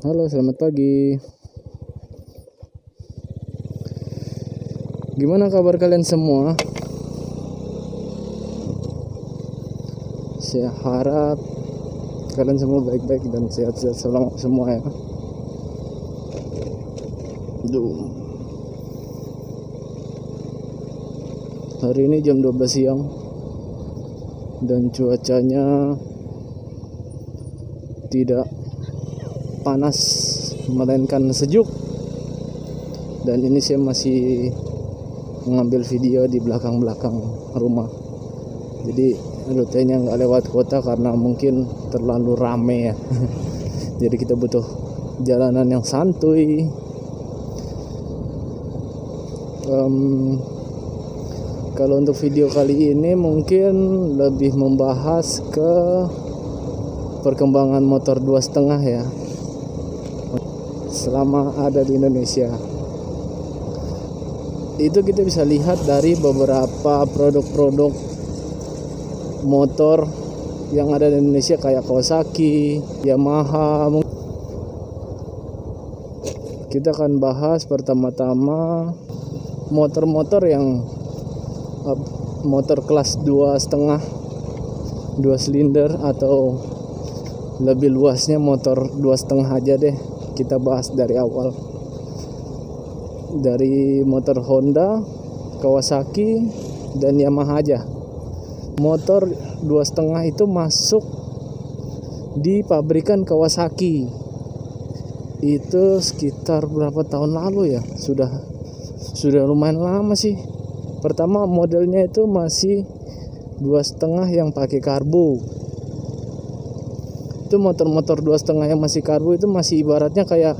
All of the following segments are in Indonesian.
Halo, selamat pagi. Gimana kabar kalian semua? Saya harap kalian semua baik-baik dan sehat-sehat semua ya. Duh. Hari ini jam 12 siang dan cuacanya tidak panas melainkan sejuk. Dan ini saya masih mengambil video di belakang-belakang rumah. Jadi rutenya nggak lewat kota karena mungkin terlalu rame ya. Jadi kita butuh jalanan yang santuy. Kalau untuk video kali ini mungkin lebih membahas ke perkembangan motor 2,5 ya selama ada di Indonesia. Itu kita bisa lihat dari beberapa produk-produk motor yang ada di Indonesia kayak Kawasaki, Yamaha. Kita akan bahas pertama-tama motor-motor yang motor kelas 2,5, 2 silinder atau lebih luasnya motor 2,5 aja deh. Kita bahas dari awal, dari motor Honda, Kawasaki, dan Yamaha aja. Motor 2,5 itu masuk di pabrikan Kawasaki itu sekitar berapa tahun lalu ya, sudah lumayan lama sih. Pertama modelnya itu masih 2,5 yang pakai karbo. Itu motor-motor 2,5 yang masih karbo itu masih ibaratnya kayak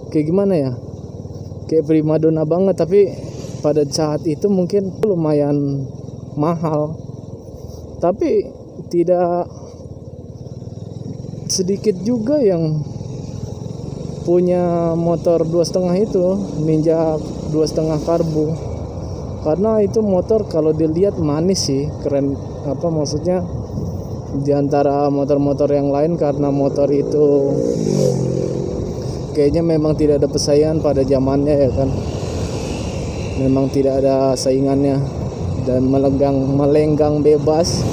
gimana ya, kayak primadona banget. Tapi pada saat itu mungkin lumayan mahal, tapi tidak sedikit juga yang punya motor 2,5 itu, Ninja 2,5 karbo. Karena itu motor kalau dilihat manis sih, keren. Apa maksudnya, di antara motor-motor yang lain, karena motor itu kayaknya memang tidak ada persaingan pada zamannya ya kan. Memang tidak ada saingannya dan melenggang bebas.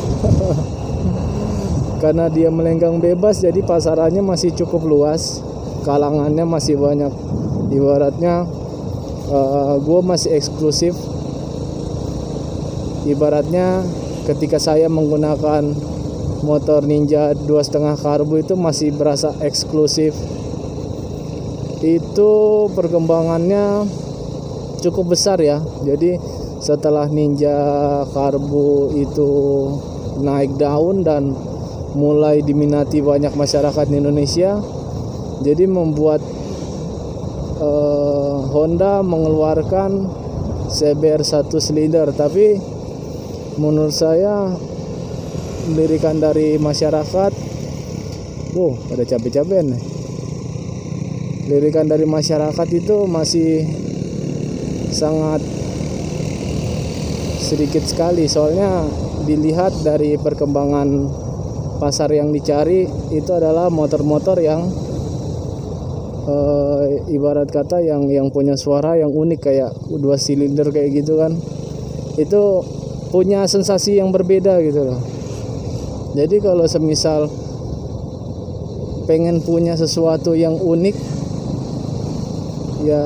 Karena dia melenggang bebas, jadi pasarannya masih cukup luas, kalangannya masih banyak. Ibaratnya gue masih eksklusif. Ibaratnya ketika saya menggunakan motor Ninja 2,5 karbo itu masih berasa eksklusif. Itu perkembangannya cukup besar ya. Jadi setelah Ninja karbo itu naik daun dan mulai diminati banyak masyarakat di Indonesia, jadi membuat Honda mengeluarkan CBR 1 silinder. Tapi menurut saya lirikan dari masyarakat, pada cabai-cabean nih. Lirikan dari masyarakat itu masih sangat sedikit sekali. Soalnya dilihat dari perkembangan pasar yang dicari, itu adalah motor-motor yang ibarat kata yang punya suara yang unik, kayak 2 silinder kayak gitu kan. Itu punya sensasi yang berbeda gitu loh. Jadi kalau semisal pengen punya sesuatu yang unik, ya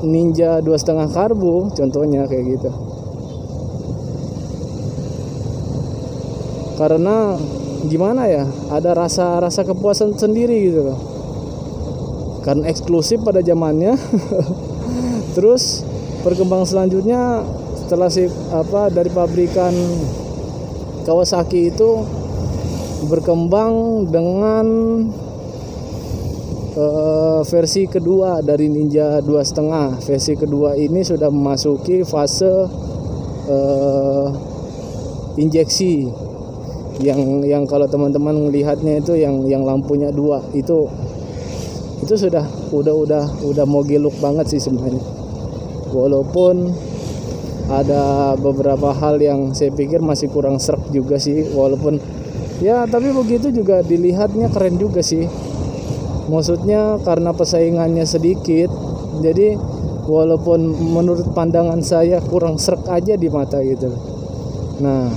Ninja 2,5 karbo contohnya kayak gitu. Karena gimana ya, ada rasa kepuasan sendiri gitu loh. Karena eksklusif pada zamannya. Terus perkembangan selanjutnya setelah dari pabrikan Kawasaki itu berkembang dengan versi kedua dari Ninja 2,5. Versi kedua ini sudah memasuki fase injeksi yang kalau teman-teman melihatnya itu yang lampunya 2 itu sudah mau geluk banget sih sebenarnya. Walaupun ada beberapa hal yang saya pikir masih kurang serk juga sih, walaupun ya tapi begitu juga dilihatnya keren juga sih. Maksudnya karena persaingannya sedikit, jadi walaupun menurut pandangan saya kurang srek aja di mata gitu. Nah,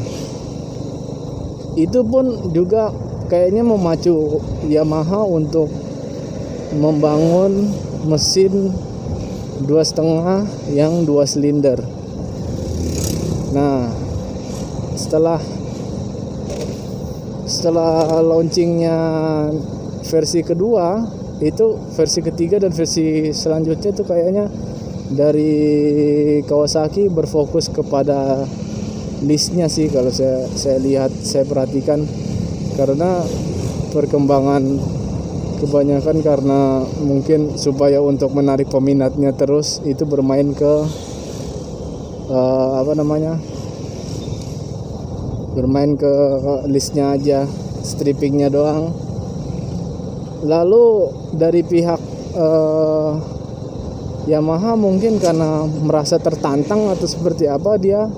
itu pun juga kayaknya memacu Yamaha untuk membangun mesin 2,5 yang 2 silinder. Nah, setelah launchingnya versi kedua, itu versi ketiga dan versi selanjutnya itu kayaknya dari Kawasaki berfokus kepada listnya sih kalau saya lihat, saya perhatikan, karena perkembangan kebanyakan karena mungkin supaya untuk menarik peminatnya terus itu bermain ke bermain ke listnya aja, strippingnya doang. Lalu dari pihak Yamaha mungkin karena merasa tertantang atau seperti apa, dia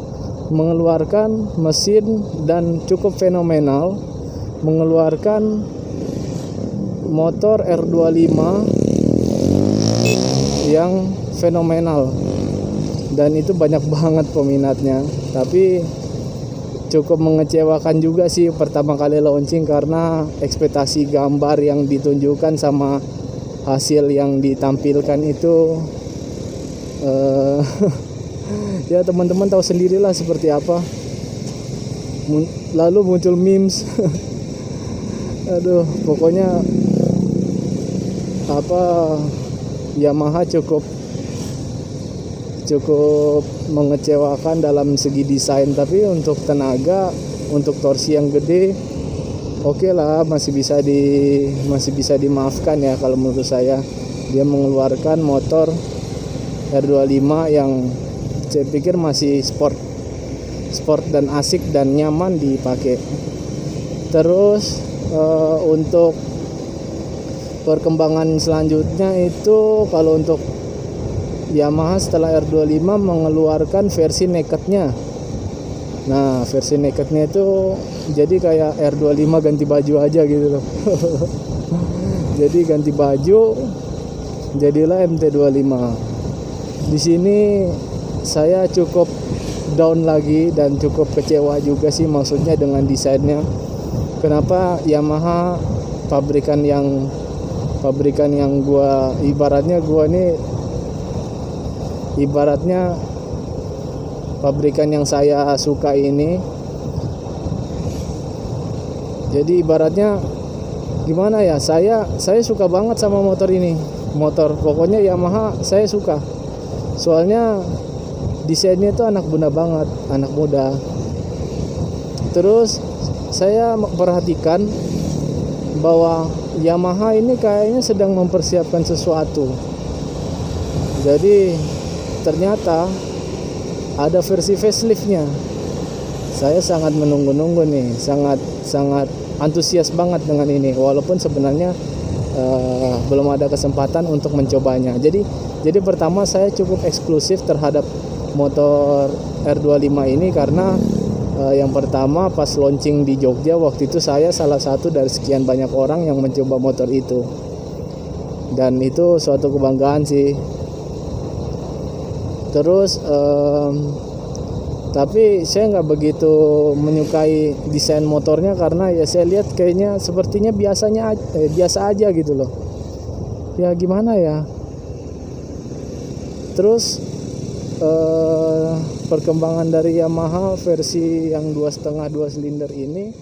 mengeluarkan mesin dan cukup fenomenal, mengeluarkan motor R25 yang fenomenal, dan itu banyak banget peminatnya. Tapi cukup mengecewakan juga sih pertama kali launching, karena ekspektasi gambar yang ditunjukkan sama hasil yang ditampilkan itu ya teman-teman tahu sendirilah seperti apa. Lalu muncul memes aduh, pokoknya Yamaha cukup mengecewakan dalam segi desain. Tapi untuk tenaga, untuk torsi yang gede, oke lah, masih bisa dimaafkan ya kalau menurut saya. Dia mengeluarkan motor R25 yang saya pikir masih sport dan asik dan nyaman dipakai. Terus untuk perkembangan selanjutnya itu, kalau untuk Yamaha setelah R25 mengeluarkan versi nakednya. Nah, versi nakednya itu jadi kayak R25 ganti baju aja gitu loh. Jadi ganti baju, jadilah MT25. Di sini saya cukup down lagi dan cukup kecewa juga sih, maksudnya dengan desainnya. Kenapa Yamaha, pabrikan yang ibaratnya pabrikan yang saya suka ini, jadi ibaratnya gimana ya, saya suka banget sama motor ini. Pokoknya Yamaha saya suka, soalnya desainnya itu anak muda. Terus saya perhatikan bahwa Yamaha ini kayaknya sedang mempersiapkan sesuatu. Jadi ternyata ada versi faceliftnya. Saya sangat menunggu-nunggu nih, sangat antusias banget dengan ini, walaupun sebenarnya belum ada kesempatan untuk mencobanya. Jadi pertama saya cukup eksklusif terhadap motor R25 ini karena yang pertama pas launching di Jogja waktu itu, saya salah satu dari sekian banyak orang yang mencoba motor itu, dan itu suatu kebanggaan sih. Terus tapi saya nggak begitu menyukai desain motornya, karena ya saya lihat kayaknya sepertinya biasa aja gitu loh. Ya gimana ya. Terus perkembangan dari Yamaha versi yang 2,5 2 silinder ini